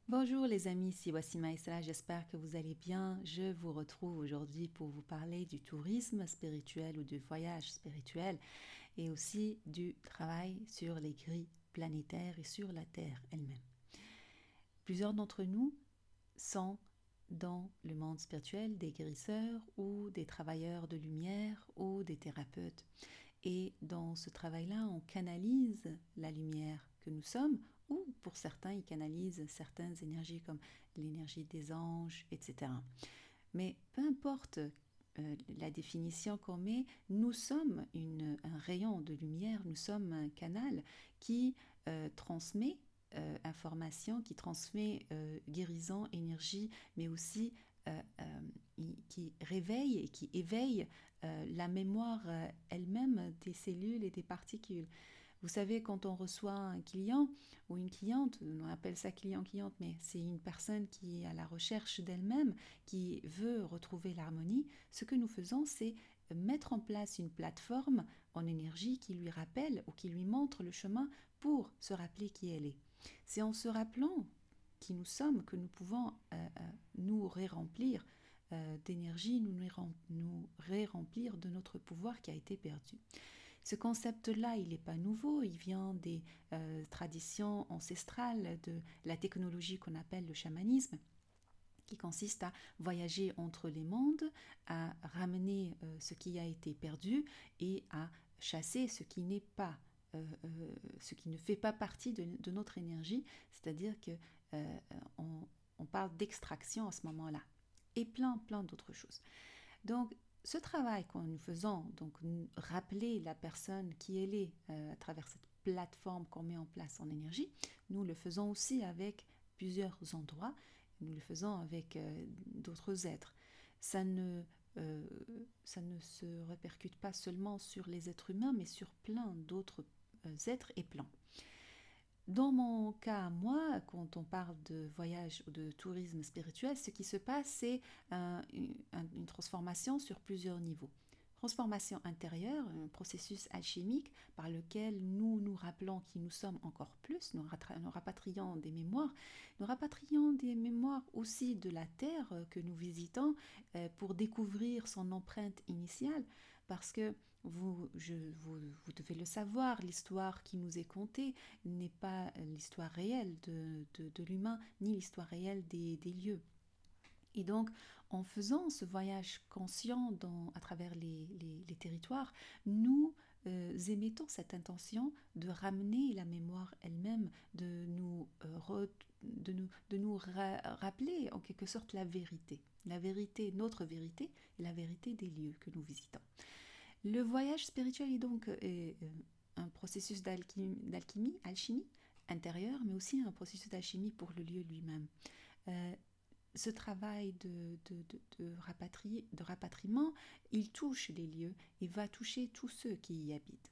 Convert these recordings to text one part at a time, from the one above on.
Bonjour les amis, ici Wassima Issa, j'espère que vous allez bien. Je vous retrouve aujourd'hui pour vous parler du tourisme spirituel ou du voyage spirituel et aussi du travail sur les grilles planétaires et sur la Terre elle-même. Plusieurs d'entre nous sont dans le monde spirituel des guérisseurs ou des travailleurs de lumière ou des thérapeutes. Et dans ce travail-là, on canalise la lumière que nous sommes, ou pour certains, ils canalisent certaines énergies comme l'énergie des anges, etc. Mais peu importe la définition qu'on met, nous sommes un rayon de lumière, nous sommes un canal qui transmet information, qui transmet guérison, énergie, mais aussi qui réveille et qui éveille la mémoire elle-même des cellules et des particules. Vous savez, quand on reçoit un client ou une cliente, on appelle ça client-cliente, mais c'est une personne qui est à la recherche d'elle-même, qui veut retrouver l'harmonie, ce que nous faisons, c'est mettre en place une plateforme en énergie qui lui rappelle ou qui lui montre le chemin pour se rappeler qui elle est. C'est en se rappelant qui nous sommes que nous pouvons nous ré-remplir d'énergie, nous ré-remplir de notre pouvoir qui a été perdu. Ce concept-là, il n'est pas nouveau, il vient des traditions ancestrales de la technologie qu'on appelle le chamanisme, qui consiste à voyager entre les mondes, à ramener ce qui a été perdu et à chasser ce qui n'est pas, ce qui ne fait pas partie de notre énergie, c'est-à-dire que on parle d'extraction à ce moment-là, et plein d'autres choses. Donc, ce travail que nous faisons, donc rappeler la personne qui elle est à travers cette plateforme qu'on met en place en énergie, nous le faisons aussi avec plusieurs endroits, nous le faisons avec d'autres êtres. Ça ne, euh, ça ne se répercute pas seulement sur les êtres humains, mais sur plein d'autres êtres et plans. Dans mon cas, moi, quand on parle de voyage ou de tourisme spirituel, ce qui se passe, c'est une transformation sur plusieurs niveaux. Transformation intérieure, un processus alchimique par lequel nous nous rappelons qui nous sommes encore plus, nous rapatrions des mémoires aussi de la terre que nous visitons pour découvrir son empreinte initiale, parce que vous devez le savoir, l'histoire qui nous est contée n'est pas l'histoire réelle de l'humain, ni l'histoire réelle des lieux. Et donc, en faisant ce voyage conscient à travers les territoires, nous émettons cette intention de ramener la mémoire elle-même, de nous rappeler en quelque sorte la vérité, notre vérité et la vérité des lieux que nous visitons. Le voyage spirituel est donc un processus alchimie intérieure, mais aussi un processus d'alchimie pour le lieu lui-même. Euh, Ce travail de rapatriement, il touche les lieux et va toucher tous ceux qui y habitent.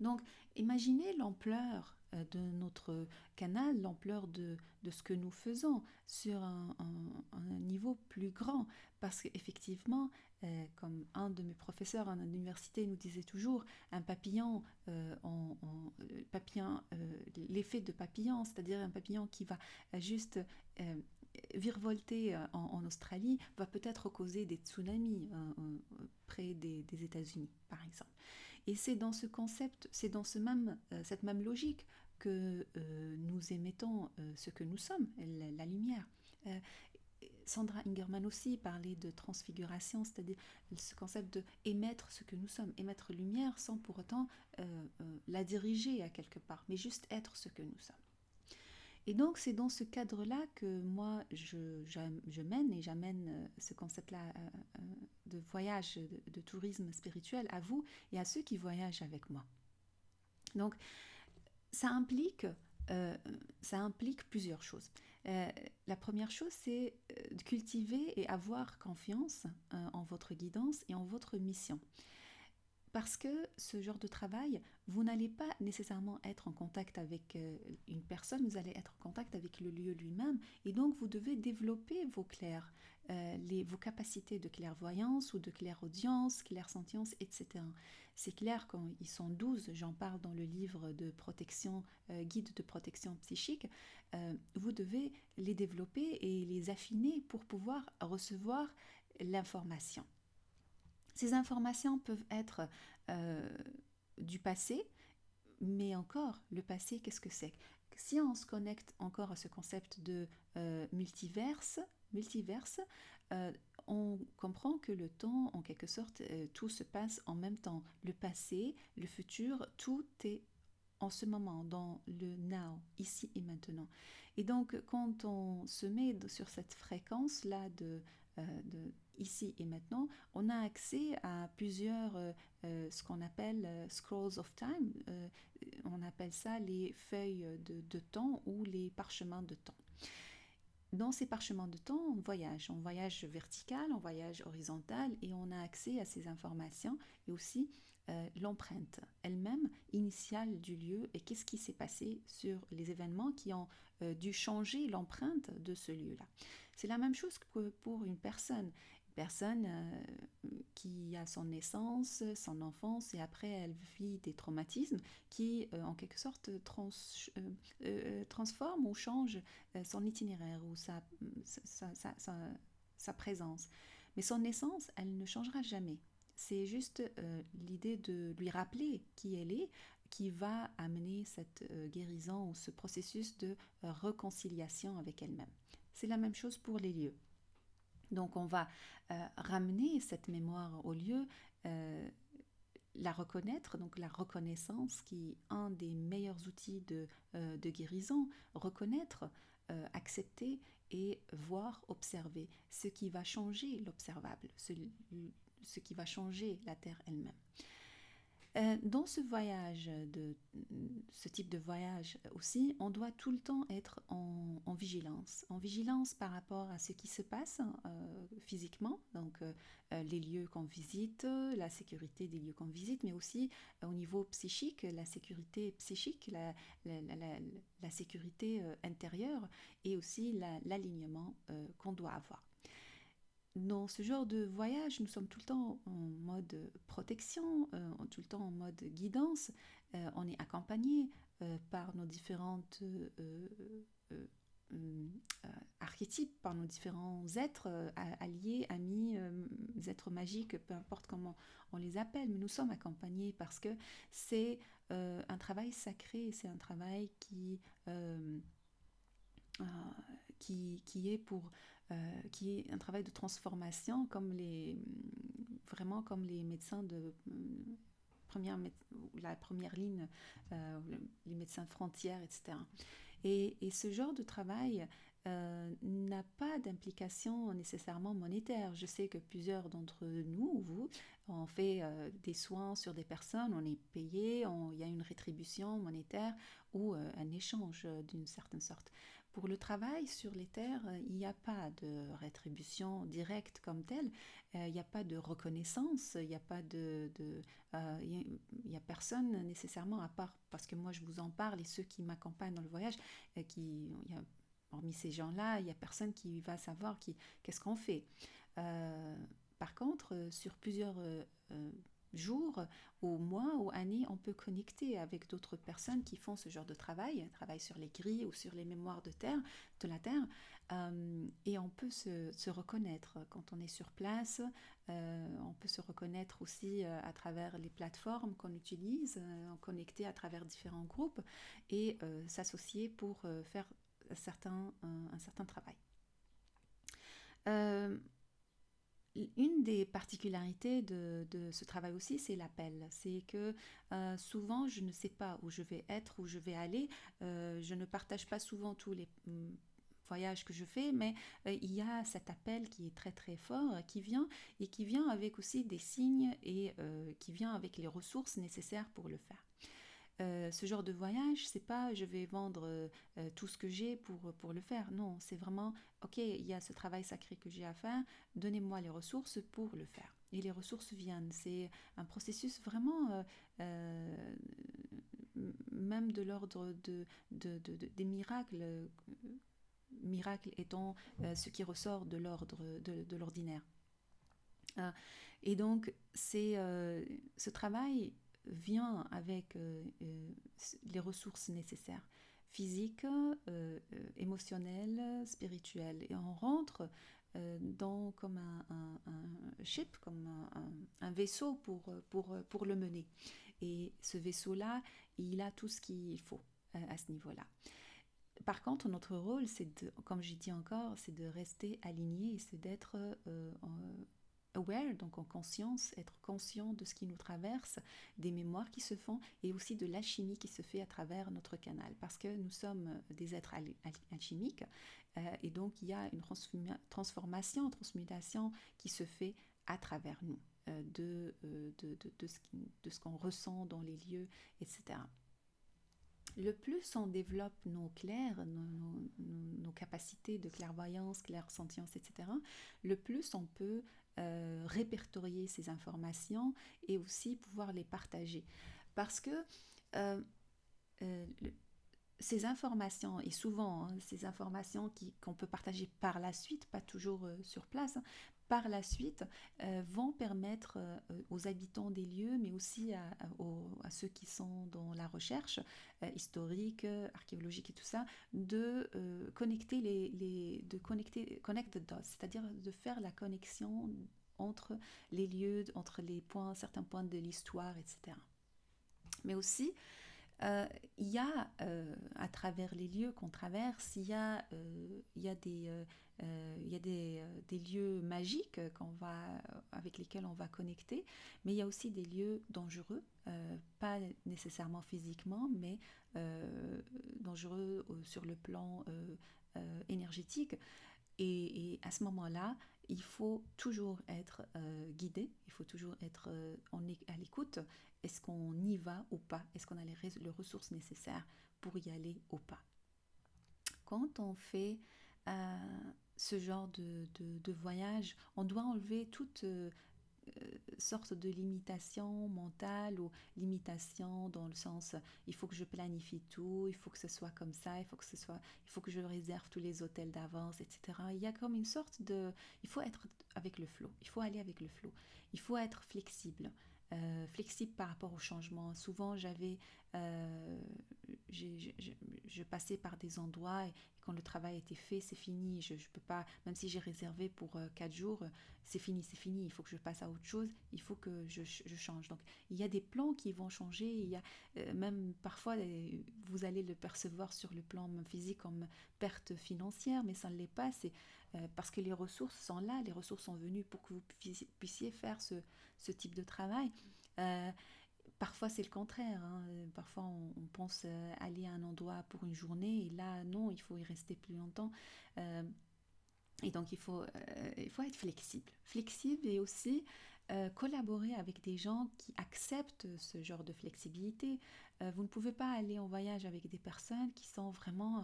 Donc, imaginez l'ampleur de notre canal, l'ampleur de ce que nous faisons sur un niveau plus grand. Parce qu'effectivement, comme un de mes professeurs en université nous disait toujours, un papillon, l'effet de papillon, c'est-à-dire un papillon qui va juste virevolter en Australie, va peut-être causer des tsunamis près des États-Unis, par exemple. Et c'est dans ce concept, c'est dans cette même logique que nous émettons ce que nous sommes, la lumière. Euh, Sandra Ingerman aussi parlait de transfiguration, c'est-à-dire ce concept de émettre ce que nous sommes, émettre lumière sans pour autant la diriger à quelque part, mais juste être ce que nous sommes. Et donc c'est dans ce cadre-là que moi je mène et j'amène ce concept-là de voyage, de tourisme spirituel à vous et à ceux qui voyagent avec moi. Donc ça implique, euh, ça implique plusieurs choses. La première chose, c'est de cultiver et avoir confiance en votre guidance et en votre mission. Parce que ce genre de travail, vous n'allez pas nécessairement être en contact avec une personne, vous allez être en contact avec le lieu lui-même et donc vous devez développer vos clairs. vos capacités de clairvoyance ou de clairaudience, clairsentience, etc. C'est clair quand ils sont 12, j'en parle dans le livre de protection, guide de protection psychique, vous devez les développer et les affiner pour pouvoir recevoir l'information. Ces informations peuvent être du passé, mais encore, le passé, qu'est-ce que c'est? Si on se connecte encore à ce concept de multiverse, euh, on comprend que le temps, en quelque sorte, tout se passe en même temps. Le passé, le futur, tout est en ce moment, dans le now, ici et maintenant. Et donc, quand on se met sur cette fréquence-là de ici et maintenant, on a accès à plusieurs, ce qu'on appelle scrolls of time. On appelle ça les feuilles de temps ou les parchemins de temps. Dans ces parchemins de temps, on voyage vertical, on voyage horizontal et on a accès à ces informations et aussi l'empreinte elle-même initiale du lieu et qu'est-ce qui s'est passé sur les événements qui ont dû changer l'empreinte de ce lieu-là. C'est la même chose que pour une personne. Une personne qui a son naissance, son enfance et après elle vit des traumatismes qui en quelque sorte transforment ou changent son itinéraire ou sa présence. Mais son essence, elle ne changera jamais. C'est juste l'idée de lui rappeler qui elle est qui va amener cette guérison ou ce processus de réconciliation avec elle-même. C'est la même chose pour les lieux. Donc on va ramener cette mémoire au lieu, la reconnaître, donc la reconnaissance qui est un des meilleurs outils de guérison, reconnaître, accepter et voir, observer, ce qui va changer l'observable, ce qui va changer la Terre elle-même. Dans ce voyage, ce type de voyage aussi, on doit tout le temps être en vigilance par rapport à ce qui se passe physiquement, donc les lieux qu'on visite, la sécurité des lieux qu'on visite, mais aussi au niveau psychique, la sécurité psychique, la sécurité intérieure et aussi l'alignement qu'on doit avoir. Dans ce genre de voyage, nous sommes tout le temps en mode protection, tout le temps en mode guidance. On est accompagné par nos différentes archétypes, par nos différents êtres alliés, amis, êtres magiques, peu importe comment on les appelle, mais nous sommes accompagnés parce que c'est un travail sacré, c'est un travail qui est pour qui est un travail de transformation vraiment comme les médecins de la première ligne, les médecins frontières, etc. Et ce genre de travail n'a pas d'implication nécessairement monétaire. Je sais que plusieurs d'entre nous, vous, on fait des soins sur des personnes, on est payé, il y a une rétribution monétaire ou un échange d'une certaine sorte. Pour le travail sur les terres, il n'y a pas de rétribution directe comme telle, il n'y a pas de reconnaissance, il n'y a pas il y a personne nécessairement à part, parce que moi je vous en parle et ceux qui m'accompagnent dans le voyage, hormis ces gens-là, il n'y a personne qui va savoir qu'est-ce qu'on fait. Par contre, sur plusieurs jours ou mois ou années, on peut connecter avec d'autres personnes qui font ce genre de travail sur les grilles ou sur les mémoires de la Terre, et on peut se reconnaître quand on est sur place. On peut se reconnaître aussi à travers les plateformes qu'on utilise, connecter à travers différents groupes et s'associer pour faire un certain travail. Une des particularités de ce travail aussi, c'est l'appel. C'est que souvent, je ne sais pas où je vais être, où je vais aller. Je ne partage pas souvent tous les voyages que je fais, mais il y a cet appel qui est très très fort, qui vient avec aussi des signes et qui vient avec les ressources nécessaires pour le faire. Ce genre de voyage, c'est pas je vais vendre tout ce que j'ai pour le faire. Non, c'est vraiment, ok, il y a ce travail sacré que j'ai à faire, donnez-moi les ressources pour le faire. Et les ressources viennent. C'est un processus vraiment même de l'ordre des miracles miracle étant ce qui ressort de l'ordinaire. Et donc, ce travail vient avec les ressources nécessaires, physiques, émotionnelles, spirituelles. Et on rentre dans comme un ship, comme un vaisseau pour le mener. Et ce vaisseau-là, il a tout ce qu'il faut à ce niveau-là. Par contre, notre rôle, comme j'ai dit encore, c'est de rester aligné, c'est d'être aware, donc en conscience, être conscient de ce qui nous traverse, des mémoires qui se font et aussi de l'alchimie qui se fait à travers notre canal. Parce que nous sommes des êtres alchimiques et donc il y a une transformation, transmutation qui se fait à travers nous, de ce qu'on ressent dans les lieux, etc. Le plus on développe nos clairs, nos capacités de clairvoyance, clairsentience, etc., le plus on peut répertorier ces informations et aussi pouvoir les partager. Parce que euh, euh, ces informations, et souvent ces informations qu'on peut partager par la suite, pas toujours sur place, par la suite, vont permettre aux habitants des lieux, mais aussi à ceux qui sont dans la recherche historique, archéologique et tout ça, de connecter connect the dots, c'est-à-dire de faire la connexion entre les lieux, entre certains points de l'histoire, etc. Mais aussi, il y a, à travers les lieux qu'on traverse, il y a des lieux magiques avec lesquels on va connecter, mais il y a aussi des lieux dangereux, pas nécessairement physiquement, mais dangereux sur le plan énergétique. Et à ce moment-là, il faut toujours être guidé, il faut toujours être à l'écoute. Est-ce qu'on y va ou pas? Est-ce qu'on a les ressources nécessaires pour y aller ou pas? Quand on fait ce genre de voyage, on doit enlever toute sorte de limitation mentale ou limitation dans le sens il faut que je planifie tout, il faut que ce soit comme ça, il faut que je réserve tous les hôtels d'avance, etc. Il y a comme une sorte de... Il faut être avec le flow, il faut aller avec le flow, il faut être flexible. Flexible par rapport au changement. Souvent, je passais par des endroits et quand le travail était fait, c'est fini. Je peux pas, même si j'ai réservé pour 4 jours, c'est fini, c'est fini. Il faut que je passe à autre chose. Il faut que je change. Donc, il y a des plans qui vont changer. Il y a même parfois, vous allez le percevoir sur le plan physique comme perte financière, mais ça ne l'est pas. C'est parce que les ressources sont là, les ressources sont venues pour que vous puissiez faire ce type de travail. Euh, Parfois c'est le contraire, hein. Parfois on pense aller à un endroit pour une journée et là non, il faut y rester plus longtemps. Euh, et donc il faut être flexible. Flexible et aussi collaborer avec des gens qui acceptent ce genre de flexibilité. Vous ne pouvez pas aller en voyage avec des personnes qui sont vraiment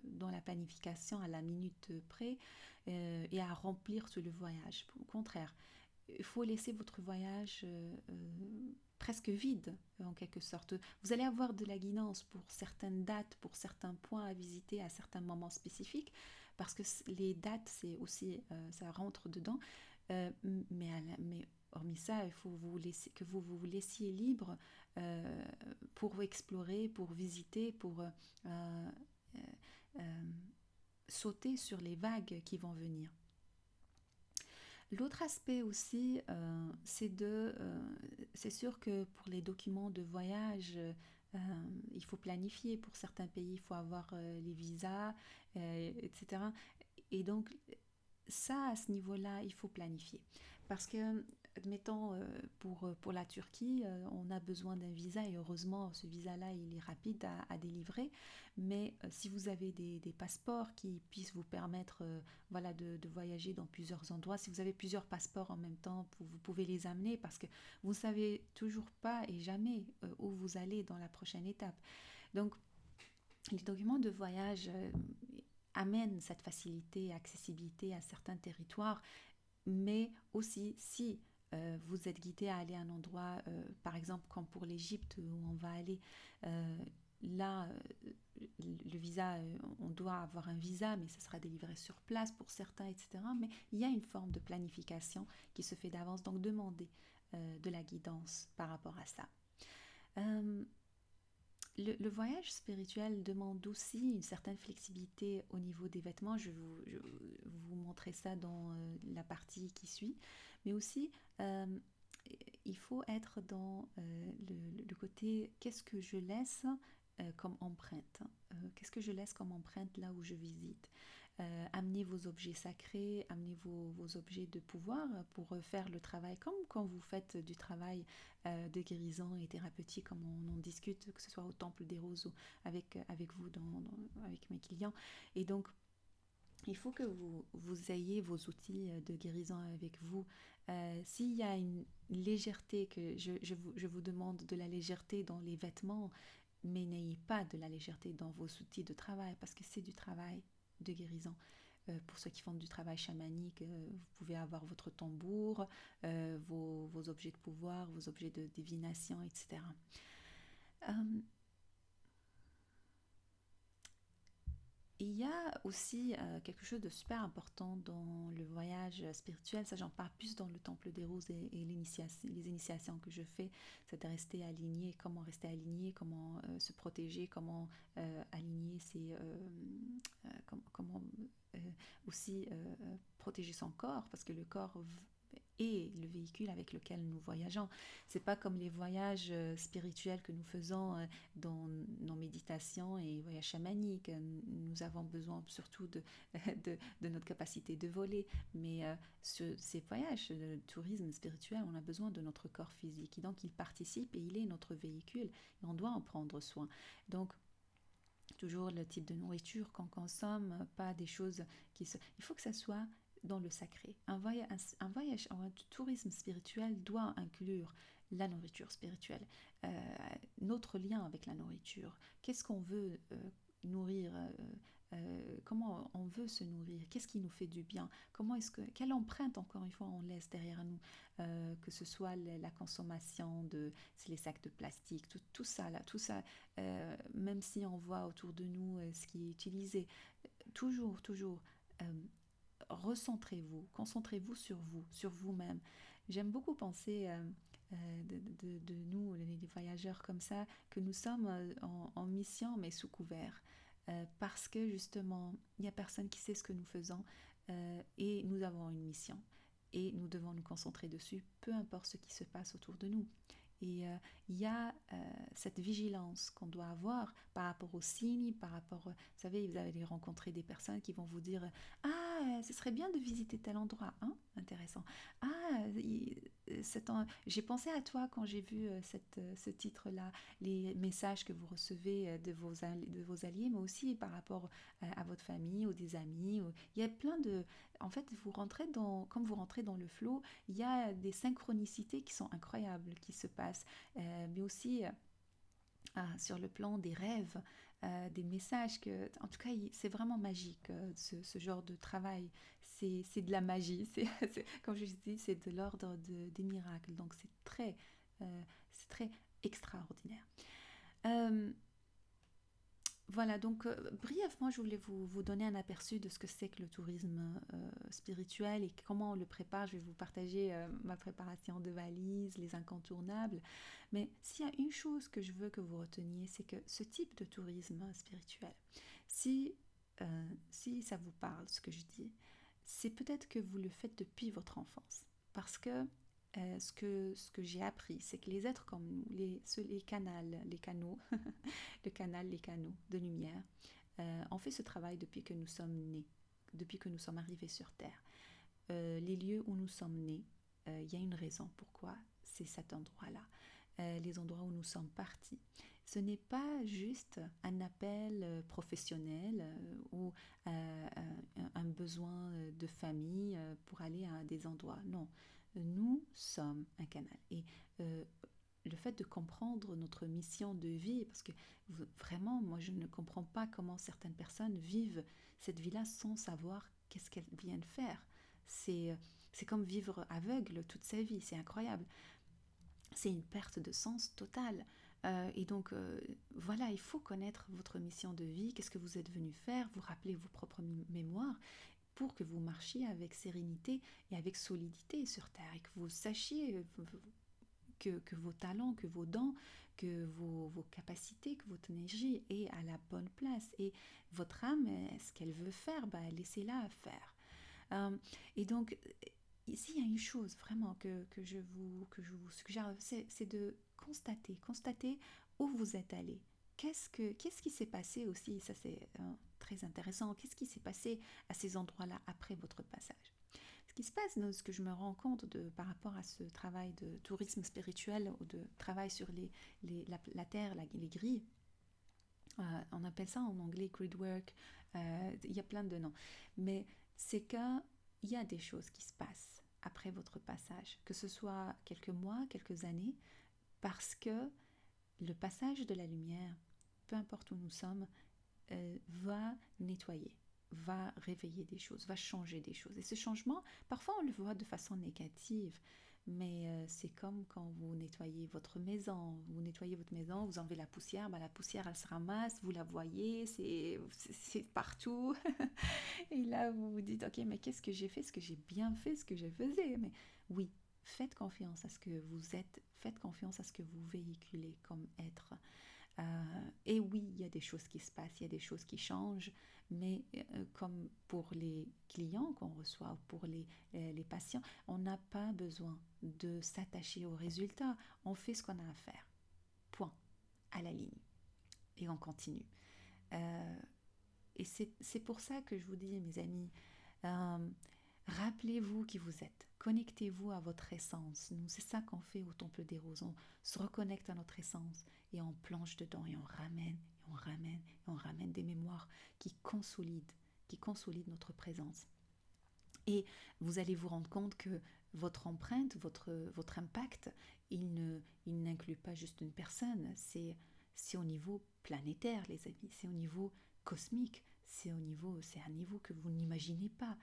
dans la planification à la minute près et à remplir sur le voyage. Au contraire, il faut laisser votre voyage presque vide, en quelque sorte. Vous allez avoir de la guidance pour certaines dates, pour certains points à visiter à certains moments spécifiques, parce que les dates, c'est aussi, ça rentre dedans. Mais hormis ça, il faut que vous laissiez libre pour explorer, pour visiter, pour euh, sauter sur les vagues qui vont venir. L'autre aspect aussi, c'est sûr que pour les documents de voyage, il faut planifier. Pour certains pays, il faut avoir les visas, etc. Et donc, ça, à ce niveau-là, il faut planifier. Parce que, admettons, pour la Turquie, on a besoin d'un visa et heureusement, ce visa-là, il est rapide à délivrer. Mais si vous avez des passeports qui puissent vous permettre voilà, de voyager dans plusieurs endroits, si vous avez plusieurs passeports en même temps, vous pouvez les amener parce que vous ne savez toujours pas et jamais où vous allez dans la prochaine étape. Donc, les documents de voyage amènent cette facilité et accessibilité à certains territoires, mais aussi si vous êtes guidé à aller à un endroit, par exemple comme pour l'Égypte où on va aller, là le visa, on doit avoir un visa, mais ça sera délivré sur place pour certains, etc. Mais il y a une forme de planification qui se fait d'avance, donc demandez de la guidance par rapport à ça. Le voyage spirituel demande aussi une certaine flexibilité au niveau des vêtements. Je vais vous montrer ça dans la partie qui suit. Mais aussi, il faut être dans le côté qu'est-ce que je laisse comme empreinte. Qu'est-ce que je laisse comme empreinte là où je visite. Amenez vos objets sacrés, amenez vos objets de pouvoir pour faire le travail, comme quand vous faites du travail de guérison et thérapeutique, comme on en discute, que ce soit au Temple des Roses ou avec vous, avec mes clients. Et donc, il faut que vous ayez vos outils de guérison avec vous. S'il y a une légèreté, que je vous demande de la légèreté dans les vêtements, mais n'ayez pas de la légèreté dans vos outils de travail, parce que c'est du travail de guérison. Pour ceux qui font du travail chamanique, vous pouvez avoir votre tambour, vos objets de pouvoir, vos objets de divination, etc. Euh, Il y a aussi quelque chose de super important dans le voyage spirituel, ça j'en parle plus dans le Temple des Roses et les initiations que je fais, c'est de rester aligné, comment se protéger, comment aligner comment aussi protéger son corps, parce que le corps est le véhicule avec lequel nous voyageons. C'est pas comme les voyages spirituels que nous faisons dans nos méditations et voyages chamaniques. Nous avons besoin surtout de notre capacité de voler, mais ces voyages de tourisme spirituel, on a besoin de notre corps physique, et donc il participe et il est notre véhicule, et on doit en prendre soin. Donc toujours le type de nourriture qu'on consomme, pas des choses Il faut que ça soit dans le sacré. Un tourisme spirituel doit inclure la nourriture spirituelle, notre lien avec la nourriture. Qu'est-ce qu'on veut nourrir comment on veut se nourrir, qu'est-ce qui nous fait du bien, quelle empreinte encore une fois on laisse derrière nous, que ce soit la consommation de les sacs de plastique, tout ça là, tout ça, même si on voit autour de nous ce qui est utilisé, toujours, recentrez-vous, concentrez-vous sur vous, sur vous-même. J'aime beaucoup penser de nous, les voyageurs comme ça, que nous sommes en mission mais sous couvert. Parce que justement, il n'y a personne qui sait ce que nous faisons et nous avons une mission et nous devons nous concentrer dessus, peu importe ce qui se passe autour de nous. Et il y a cette vigilance qu'on doit avoir par rapport aux signes, par rapport, vous savez, vous allez rencontrer des personnes qui vont vous dire « Ah, ce serait bien de visiter tel endroit, hein? Intéressant. Ah, j'ai pensé à toi quand j'ai vu ce titre-là, les messages que vous recevez de vos alliés, mais aussi par rapport à votre famille ou des amis. Il y a plein de... En fait, comme vous rentrez dans le flow, il y a des synchronicités qui sont incroyables qui se passent, mais aussi sur le plan des rêves, des messages en tout cas, c'est vraiment magique ce genre de travail. C'est de la magie. Comme je dis, c'est de l'ordre des miracles. Donc c'est très extraordinaire. Voilà, donc brièvement, je voulais vous donner un aperçu de ce que c'est que le tourisme spirituel et comment on le prépare. Je vais vous partager ma préparation de valise, les incontournables. Mais s'il y a une chose que je veux que vous reteniez, c'est que ce type de tourisme spirituel, si ça vous parle, ce que je dis, c'est peut-être que vous le faites depuis votre enfance. Parce que ce que j'ai appris, c'est que les êtres comme nous, les canaux, les canaux de lumière, on fait ce travail depuis que nous sommes nés, depuis que nous sommes arrivés sur Terre. Les lieux où nous sommes nés, il y a une raison pourquoi c'est cet endroit-là. Les endroits où nous sommes partis. Ce n'est pas juste un appel professionnel ou un besoin de famille pour aller à des endroits. Non, nous sommes un canal. Et le fait de comprendre notre mission de vie, parce que vraiment, moi, je ne comprends pas comment certaines personnes vivent cette vie-là sans savoir qu'est-ce qu'elles viennent faire. C'est comme vivre aveugle toute sa vie, c'est incroyable. C'est une perte de sens totale. Et donc, voilà, il faut connaître votre mission de vie, qu'est-ce que vous êtes venu faire, vous rappeler vos propres mémoires pour que vous marchiez avec sérénité et avec solidité sur Terre et que vous sachiez que vos talents, que vos dons, que vos capacités, que votre énergie est à la bonne place. Et votre âme, ce qu'elle veut faire, laissez-la faire. Et donc, ici, il y a une chose vraiment que je vous suggère, c'est de constater où vous êtes allé. Qu'est-ce qui s'est passé aussi, ça c'est très intéressant, qu'est-ce qui s'est passé à ces endroits-là après votre passage? Ce qui se passe, ce que je me rends compte par rapport à ce travail de tourisme spirituel ou de travail sur la terre, les grilles, on appelle ça en anglais grid work, il y a plein de noms, mais c'est qu'il y a des choses qui se passent après votre passage, que ce soit quelques mois, quelques années, parce que le passage de la lumière, peu importe où nous sommes, va nettoyer, va réveiller des choses, va changer des choses. Et ce changement, parfois on le voit de façon négative, mais c'est comme quand vous nettoyez votre maison. Vous nettoyez votre maison, vous enlevez la poussière, la poussière elle se ramasse, vous la voyez, c'est partout. Et là vous vous dites, ok, mais qu'est-ce que j'ai fait? Est-ce que j'ai bien fait ce que je faisais? Mais oui, faites confiance à ce que vous êtes, faites confiance à ce que vous véhiculez comme être. Et oui, il y a des choses qui se passent, il y a des choses qui changent, mais comme pour les clients qu'on reçoit, ou pour les patients, on n'a pas besoin de s'attacher aux résultats. On fait ce qu'on a à faire. Point. À la ligne. Et on continue. Euh, et c'est pour ça que je vous dis, mes amis, euh, rappelez-vous qui vous êtes. Connectez-vous à votre essence. Nous, c'est ça qu'on fait au Temple des Roses. On se reconnecte à notre essence et on plonge dedans et on ramène, et on ramène, et on ramène des mémoires qui consolident notre présence. Et vous allez vous rendre compte que votre empreinte, votre impact, il n'inclut pas juste une personne. C'est au niveau planétaire, les amis. C'est au niveau cosmique. C'est un niveau que vous n'imaginez pas.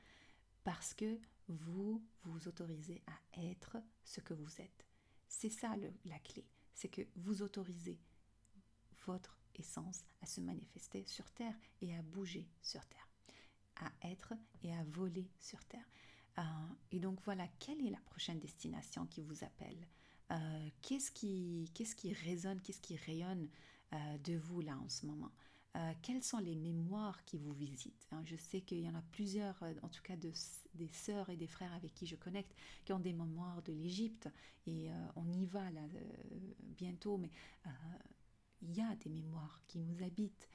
Parce que vous vous autorisez à être ce que vous êtes. C'est ça la clé, c'est que vous autorisez votre essence à se manifester sur Terre et à bouger sur Terre, à être et à voler sur Terre. Et donc voilà, quelle est la prochaine destination qui vous appelle? Qu'est-ce qui résonne, qu'est-ce qui rayonne de vous là en ce moment? Quelles sont les mémoires qui vous visitent? Je sais qu'il y en a plusieurs, en tout cas des sœurs et des frères avec qui je connecte, qui ont des mémoires de l'Égypte, et on y va là bientôt, mais il y a des mémoires qui nous habitent.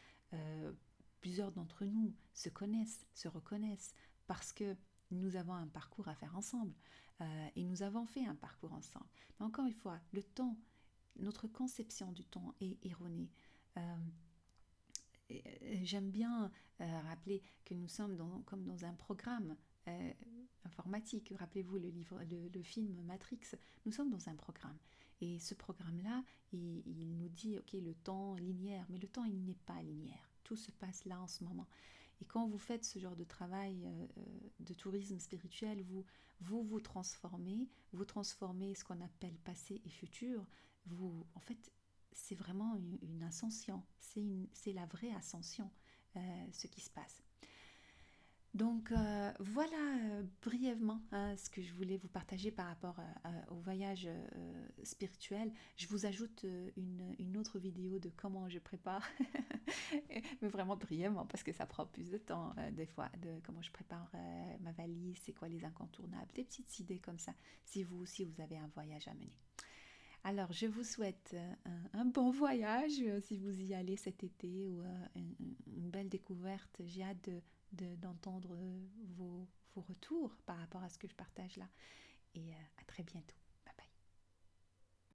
Plusieurs d'entre nous se connaissent, se reconnaissent, parce que nous avons un parcours à faire ensemble, et nous avons fait un parcours ensemble. Mais encore une fois, le temps, notre conception du temps est erronée. J'aime bien rappeler que nous sommes comme dans un programme informatique. Rappelez-vous le film Matrix. Nous sommes dans un programme. Et ce programme-là, il nous dit, ok, le temps linéaire, mais le temps, il n'est pas linéaire. Tout se passe là en ce moment. Et quand vous faites ce genre de travail de tourisme spirituel, vous transformez ce qu'on appelle passé et futur. En fait, c'est vraiment une ascension, c'est la vraie ascension, ce qui se passe. Donc voilà brièvement ce que je voulais vous partager par rapport au voyage spirituel. Je vous ajoute une autre vidéo de comment je prépare, mais vraiment brièvement parce que ça prend plus de temps des fois, de comment je prépare ma valise, c'est quoi les incontournables, des petites idées comme ça, si vous aussi vous avez un voyage à mener. Alors, je vous souhaite un bon voyage si vous y allez cet été, ou une belle découverte. J'ai hâte d'entendre vos retours par rapport à ce que je partage là. Et à très bientôt.